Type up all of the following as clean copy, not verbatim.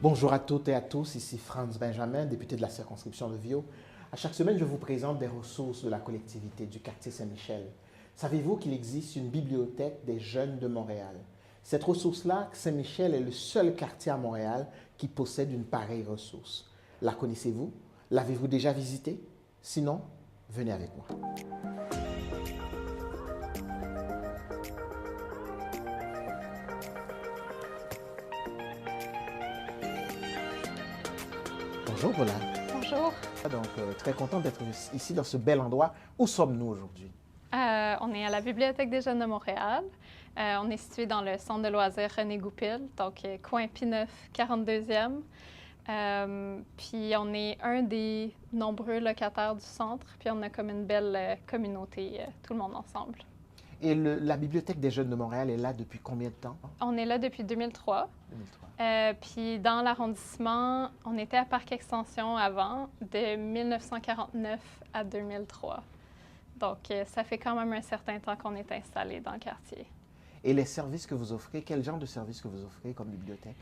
Bonjour à toutes et à tous, ici Franz Benjamin, député de la circonscription de Viau. À chaque semaine, je vous présente des ressources de la collectivité du quartier Saint-Michel. Savez-vous qu'il existe une bibliothèque des jeunes de Montréal? Cette ressource-là, Saint-Michel est le seul quartier à Montréal qui possède une pareille ressource. La connaissez-vous? L'avez-vous déjà visitée? Sinon, venez avec moi. Bonjour Paula. Bonjour. Donc, très content d'être ici dans ce bel endroit. Où sommes-nous aujourd'hui? On est à la Bibliothèque des jeunes de Montréal. On est situé dans le centre de loisirs René Goupil, donc coin P9, 42e. Puis on est un des nombreux locataires du centre, puis on a comme une belle communauté, tout le monde ensemble. Et la Bibliothèque des jeunes de Montréal est là depuis combien de temps? On est là depuis 2003. 2003. Puis dans l'arrondissement, on était à Parc Extension avant, de 1949 à 2003. Donc, ça fait quand même un certain temps qu'on est installé dans le quartier. Et les services que vous offrez, quel genre de services que vous offrez comme bibliothèque?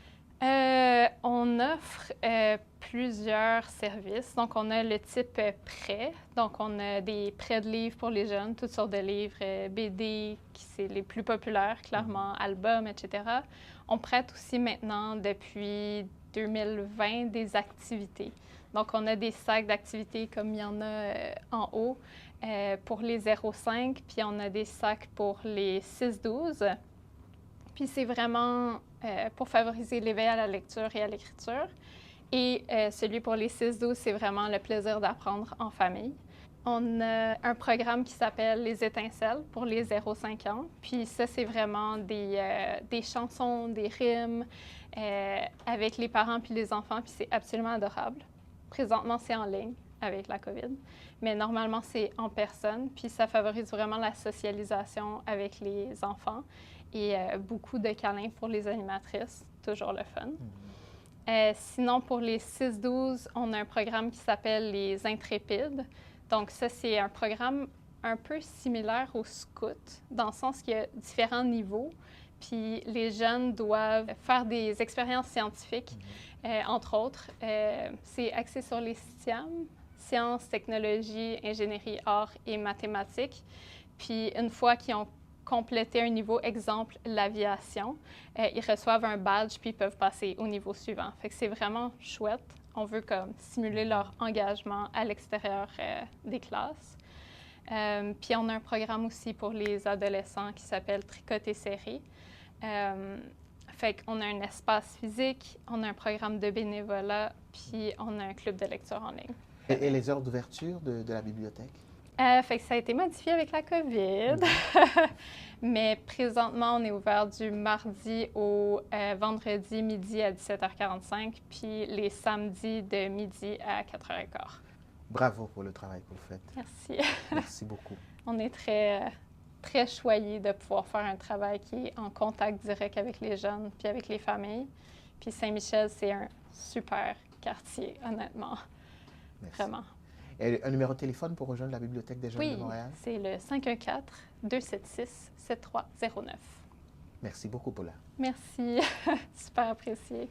On offre plusieurs services. Donc, on a le type prêt. Donc, on a des prêts de livres pour les jeunes, toutes sortes de livres, BD, qui c'est les plus populaires, clairement, albums, etc. On prête aussi maintenant, depuis 2020, des activités. Donc, on a des sacs d'activités comme il y en a en haut pour les 0,5, puis on a des sacs pour les 6-12. Puis c'est vraiment pour favoriser l'éveil à la lecture et à l'écriture. Et celui pour les 6-12, c'est vraiment le plaisir d'apprendre en famille. On a un programme qui s'appelle Les Étincelles pour les 0-5 ans. Puis ça, c'est vraiment des chansons, des rimes avec les parents puis les enfants. Puis c'est absolument adorable. Présentement, c'est en ligne avec la COVID. Mais normalement, c'est en personne. Puis ça favorise vraiment la socialisation avec les enfants. Et beaucoup de câlins pour les animatrices, toujours le fun. Sinon, pour les 6-12, on a un programme qui s'appelle les Intrépides. Donc ça, c'est un programme un peu similaire au Scout, dans le sens qu'il y a différents niveaux. Puis les jeunes doivent faire des expériences scientifiques, entre autres. C'est axé sur les STEM, sciences, technologies, ingénierie, arts et mathématiques. Puis une fois qu'ils ont compléter un niveau, exemple, l'aviation. Ils reçoivent un badge puis ils peuvent passer au niveau suivant. Fait que c'est vraiment chouette. On veut comme stimuler leur engagement à l'extérieur des classes. Puis on a un programme aussi pour les adolescents qui s'appelle Tricoter Serré. Fait qu'on a un espace physique, on a un programme de bénévolat, puis on a un club de lecture en ligne. Et les heures d'ouverture de la bibliothèque? Fait que ça a été modifié avec la COVID. Mais présentement, on est ouvert du mardi au vendredi midi à 17h45, puis les samedis de midi à 4h15. Bravo pour le travail que vous faites. Merci. Merci beaucoup. On est très choyés de pouvoir faire un travail qui est en contact direct avec les jeunes puis avec les familles. Puis Saint-Michel, c'est un super quartier, honnêtement. Merci. Vraiment. Et un numéro de téléphone pour rejoindre la Bibliothèque des jeunes de Montréal? Oui, c'est le 514-276-7309. Merci beaucoup, Paula. Merci, super apprécié.